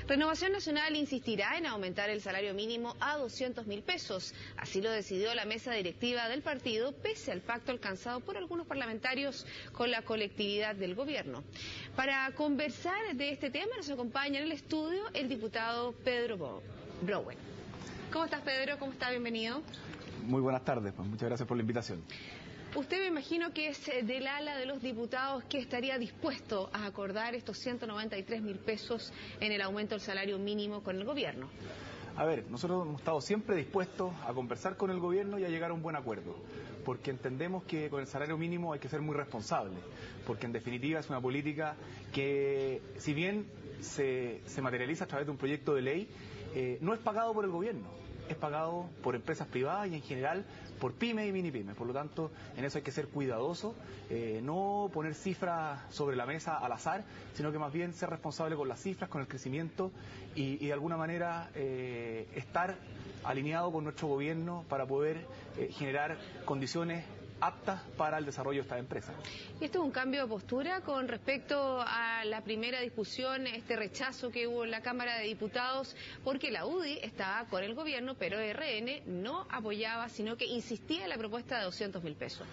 Renovación Nacional insistirá en aumentar el salario mínimo a 200.000 pesos. Así lo decidió la mesa directiva del partido, pese al pacto alcanzado por algunos parlamentarios con la colectividad del gobierno. Para conversar de este tema nos acompaña en el estudio el diputado Pedro Browen. ¿Cómo estás, Pedro? ¿Cómo está? Bienvenido. Muy buenas tardes, pues muchas gracias por la invitación. Usted me imagino que es del ala de los diputados que estaría dispuesto a acordar estos 193.000 pesos en el aumento del salario mínimo con el gobierno. A ver, nosotros hemos estado siempre dispuestos a conversar con el gobierno y a llegar a un buen acuerdo, porque entendemos que con el salario mínimo hay que ser muy responsable, porque en definitiva es una política que, si bien se materializa a través de un proyecto de ley, no es pagado por el gobierno, es pagado por empresas privadas y en general por pymes y mini pymes. Por lo tanto, en eso hay que ser cuidadoso, no poner cifras sobre la mesa al azar, sino que más bien ser responsable con las cifras, con el crecimiento y de alguna manera estar alineado con nuestro gobierno para poder generar condiciones aptas para el desarrollo de estas empresas. ¿Y esto es un cambio de postura con respecto a la primera discusión, este rechazo que hubo en la Cámara de Diputados? Porque la UDI estaba con el gobierno, pero RN no apoyaba, sino que insistía en la propuesta de 200.000 pesos.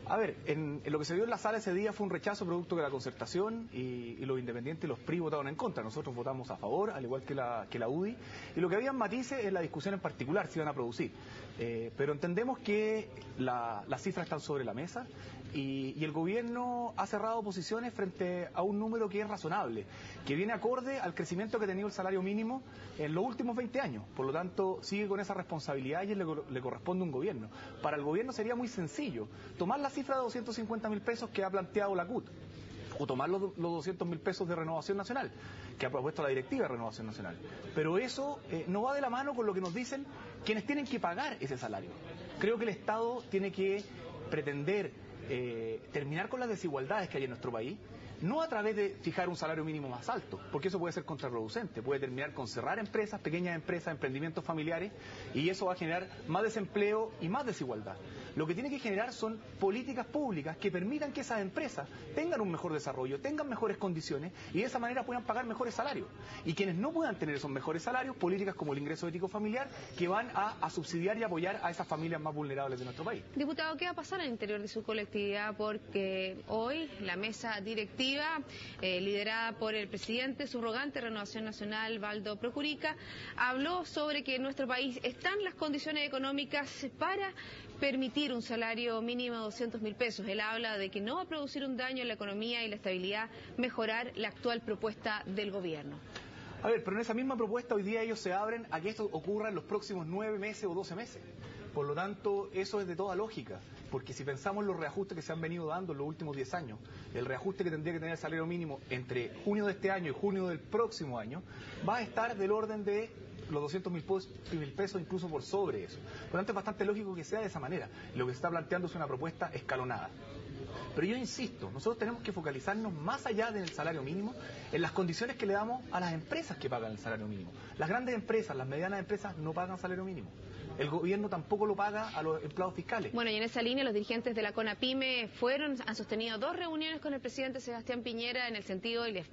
A ver, en lo que se vio en la sala ese día fue un rechazo producto de la concertación y los independientes y los PRI votaron en contra. Nosotros votamos a favor, al igual que la UDI. Y lo que habían matices en la discusión en particular se iban a producir. Pero entendemos que las cifras están sobre la mesa y el gobierno ha cerrado posiciones frente a un número que es razonable, que viene acorde al crecimiento que ha tenido el salario mínimo en los últimos 20 años. Por lo tanto, sigue con esa responsabilidad y le corresponde a un gobierno. Para el gobierno sería muy sencillo tomar la cifra de 250.000 pesos que ha planteado la CUT, o tomar los 200.000 pesos de Renovación Nacional, que ha propuesto la directiva de Renovación Nacional. Pero eso no va de la mano con lo que nos dicen quienes tienen que pagar ese salario. Creo que el Estado tiene que pretender terminar con las desigualdades que hay en nuestro país, no a través de fijar un salario mínimo más alto, porque eso puede ser contraproducente, puede terminar con cerrar empresas, pequeñas empresas, emprendimientos familiares, y eso va a generar más desempleo y más desigualdad. Lo que tiene que generar son políticas públicas que permitan que esas empresas tengan un mejor desarrollo, tengan mejores condiciones y de esa manera puedan pagar mejores salarios. Y quienes no puedan tener esos mejores salarios, políticas como el ingreso ético familiar, que van a subsidiar y apoyar a esas familias más vulnerables de nuestro país. Diputado, ¿qué va a pasar al interior de su colectividad? Porque hoy la mesa directiva, liderada por el presidente subrogante de Renovación Nacional, Valdo Procurica, habló sobre que en nuestro país están las condiciones económicas para permitir un salario mínimo de 200.000 pesos. Él habla de que no va a producir un daño en la economía y la estabilidad, mejorar la actual propuesta del gobierno. A ver, pero en esa misma propuesta hoy día ellos se abren a que esto ocurra en los próximos 9 meses o 12 meses. Por lo tanto, eso es de toda lógica, porque si pensamos en los reajustes que se han venido dando en los últimos 10 años, el reajuste que tendría que tener el salario mínimo entre junio de este año y junio del próximo año, va a estar del orden de los 200.000 pesos, incluso por sobre eso. Por lo tanto, es bastante lógico que sea de esa manera. Lo que se está planteando es una propuesta escalonada. Pero yo insisto, nosotros tenemos que focalizarnos más allá del salario mínimo en las condiciones que le damos a las empresas que pagan el salario mínimo. Las grandes empresas, las medianas empresas no pagan salario mínimo. El gobierno tampoco lo paga a los empleados fiscales. Bueno, y en esa línea los dirigentes de la CONAPYME han sostenido 2 reuniones con el presidente Sebastián Piñera en el sentido y les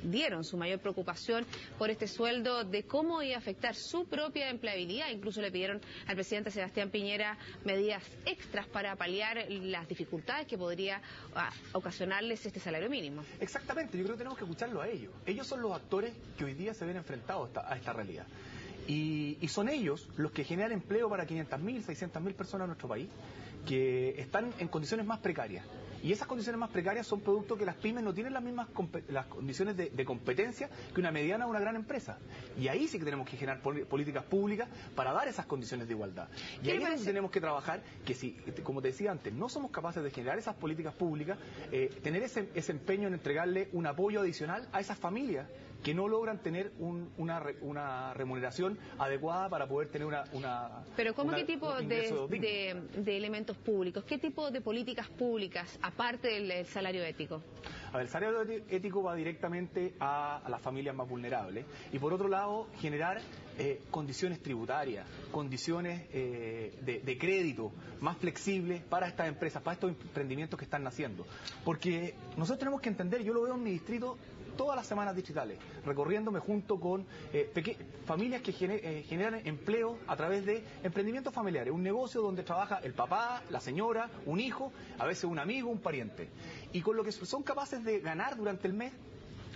dieron su mayor preocupación por este sueldo, de cómo iba a afectar su propia empleabilidad. Incluso le pidieron al presidente Sebastián Piñera medidas extras para paliar las dificultades que podría ocasionarles este salario mínimo. Exactamente, yo creo que tenemos que escucharlo a ellos. Ellos son los actores que hoy día se ven enfrentados a esta realidad. Y son ellos los que generan empleo para 500.000, 600.000 personas en nuestro país, que están en condiciones más precarias. Y esas condiciones más precarias son producto que las pymes no tienen las mismas las condiciones de competencia que una mediana o una gran empresa. Y ahí sí que tenemos que generar políticas públicas para dar esas condiciones de igualdad. Y ahí es donde tenemos que trabajar, que si, como te decía antes, no somos capaces de generar esas políticas públicas, tener ese empeño en entregarle un apoyo adicional a esas familias que no logran tener una remuneración adecuada para poder tener una Pero ¿cómo qué tipo de elementos públicos? ¿Qué tipo de políticas públicas, aparte del salario ético? A ver, el salario ético va directamente a las familias más vulnerables y por otro lado generar condiciones tributarias, condiciones de crédito más flexibles para estas empresas, para estos emprendimientos que están naciendo. Porque nosotros tenemos que entender, yo lo veo en mi distrito todas las semanas distritales, recorriéndome junto con familias que generan empleo a través de emprendimientos familiares, un negocio donde trabaja el papá, la señora, un hijo, a veces un amigo, un pariente. Y con lo que son capaces de ganar durante el mes,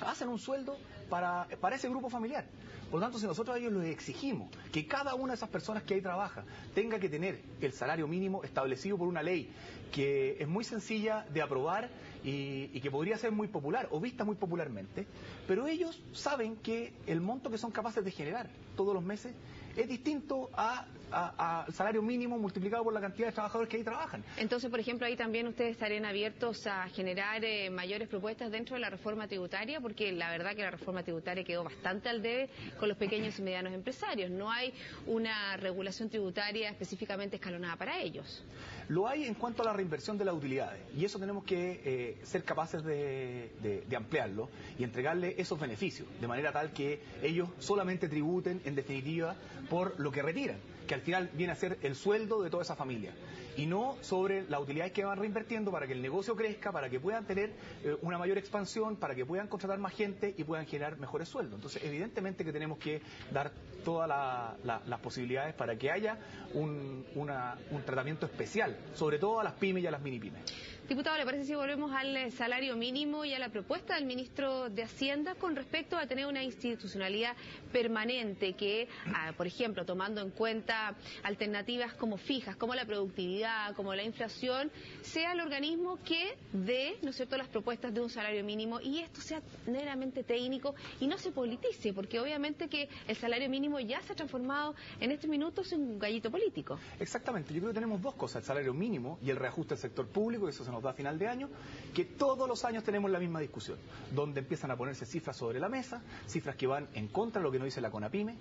hacen un sueldo para ese grupo familiar. Por lo tanto, si nosotros a ellos les exigimos que cada una de esas personas que ahí trabaja tenga que tener el salario mínimo establecido por una ley que es muy sencilla de aprobar y que podría ser muy popular o vista muy popularmente, pero ellos saben que el monto que son capaces de generar todos los meses es distinto al salario mínimo multiplicado por la cantidad de trabajadores que ahí trabajan. Entonces, por ejemplo, ahí también ustedes estarían abiertos a generar mayores propuestas dentro de la reforma tributaria, porque la verdad que la reforma tributaria quedó bastante al debe con los pequeños y medianos empresarios. No hay una regulación tributaria específicamente escalonada para ellos. Lo hay en cuanto a la reinversión de las utilidades, y eso tenemos que ser capaces de ampliarlo y entregarle esos beneficios, de manera tal que ellos solamente tributen, en definitiva, por lo que retiran, que al final viene a ser el sueldo de toda esa familia, y no sobre las utilidades que van reinvirtiendo para que el negocio crezca, para que puedan tener una mayor expansión, para que puedan contratar más gente y puedan generar mejores sueldos. Entonces, evidentemente que tenemos que dar todas las posibilidades para que haya un tratamiento especial, sobre todo a las pymes y a las mini pymes. Diputado, ¿le parece si volvemos al salario mínimo y a la propuesta del ministro de Hacienda con respecto a tener una institucionalidad permanente que, por ejemplo, tomando en cuenta alternativas como fijas, como la productividad, como la inflación, sea el organismo que dé, ¿no es cierto?, las propuestas de un salario mínimo y esto sea meramente técnico y no se politice, porque obviamente que el salario mínimo ya se ha transformado en estos minutos en un gallito político? Exactamente, yo creo que tenemos dos cosas, el salario mínimo y el reajuste del sector público, y eso se nos da a final de año, que todos los años tenemos la misma discusión, donde empiezan a ponerse cifras sobre la mesa, cifras que van en contra de lo que nos dice la CONAPYME,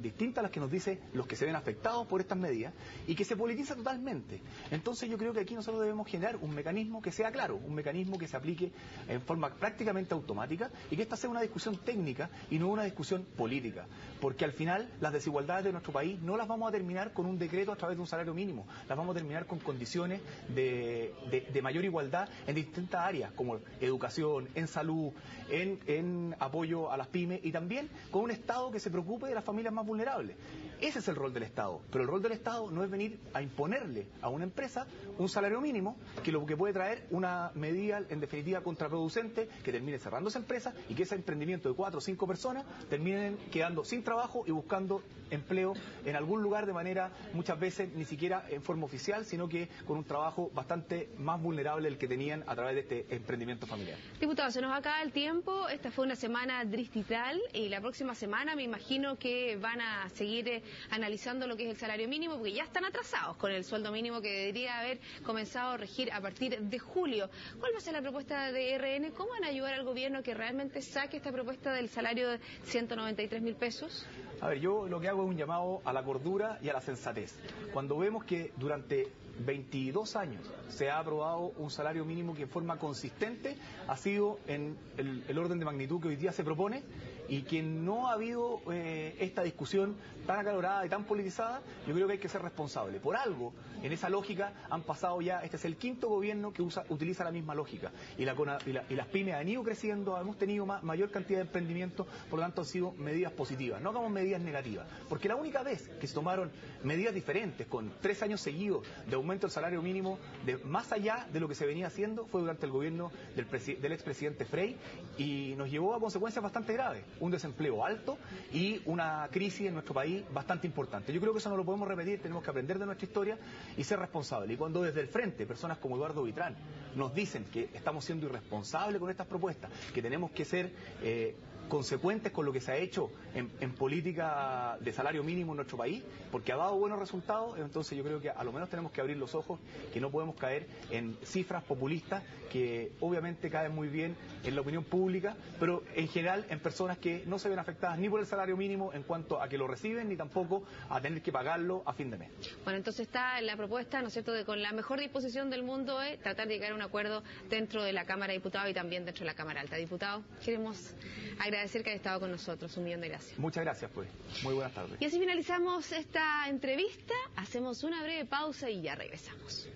distintas a las que nos dice los que se ven afectados por estas medidas, y que se politiza totalmente. Entonces yo creo que aquí nosotros debemos generar un mecanismo que sea claro, un mecanismo que se aplique en forma prácticamente automática, y que esta sea una discusión técnica y no una discusión política, porque al final las desigualdades de nuestro país no las vamos a terminar con un decreto a través de un salario mínimo, las vamos a terminar con condiciones de mayor igualdad en distintas áreas, como educación, en salud, en apoyo a las pymes, y también con un Estado que se preocupe de las familias más vulnerables. Ese es el rol del Estado, pero el rol del Estado no es venir a imponerle a una empresa un salario mínimo, que lo que puede traer una medida, en definitiva, contraproducente, que termine cerrando esa empresa y que ese emprendimiento de 4 o 5 personas terminen quedando sin trabajo y buscando empleo en algún lugar de manera, muchas veces, ni siquiera en forma oficial, sino que con un trabajo bastante más vulnerable del que tenían a través de este emprendimiento familiar. Diputado, se nos acaba el tiempo, esta fue una semana distrital y la próxima semana me imagino que van a seguir analizando lo que es el salario mínimo, porque ya están atrasados con el sueldo mínimo que debería haber comenzado a regir a partir de julio. ¿Cuál va a ser la propuesta de RN? ¿Cómo van a ayudar al gobierno a que realmente saque esta propuesta del salario de 193.000 pesos? A ver, yo lo que hago es un llamado a la cordura y a la sensatez. Cuando vemos que durante 22 años se ha aprobado un salario mínimo que en forma consistente ha sido en el orden de magnitud que hoy día se propone, y que no ha habido esta discusión tan acalorada y tan politizada, yo creo que hay que ser responsable. Por algo, en esa lógica, han pasado ya, este es el quinto gobierno que utiliza la misma lógica, y las pymes han ido creciendo, hemos tenido mayor cantidad de emprendimientos, por lo tanto han sido medidas positivas, no hagamos medidas negativas, porque la única vez que se tomaron medidas diferentes, con 3 años seguidos de aumento del salario mínimo, más allá de lo que se venía haciendo, fue durante el gobierno del expresidente Frey, y nos llevó a consecuencias bastante graves, un desempleo alto y una crisis en nuestro país bastante importante. Yo creo que eso no lo podemos repetir, tenemos que aprender de nuestra historia y ser responsables. Y cuando desde el frente personas como Eduardo Vitrán nos dicen que estamos siendo irresponsables con estas propuestas, que tenemos que ser consecuentes con lo que se ha hecho en política de salario mínimo en nuestro país, porque ha dado buenos resultados, entonces yo creo que a lo menos tenemos que abrir los ojos, que no podemos caer en cifras populistas que obviamente caen muy bien en la opinión pública, pero en general en personas que no se ven afectadas ni por el salario mínimo en cuanto a que lo reciben, ni tampoco a tener que pagarlo a fin de mes. Bueno, entonces está la propuesta, ¿no es cierto?, de con la mejor disposición del mundo tratar de llegar a un acuerdo dentro de la Cámara de Diputados y también dentro de la Cámara Alta. Diputado, queremos agradecer que haya estado con nosotros. Un millón de gracias. Muchas gracias, pues. Muy buenas tardes. Y así finalizamos esta entrevista. Hacemos una breve pausa y ya regresamos.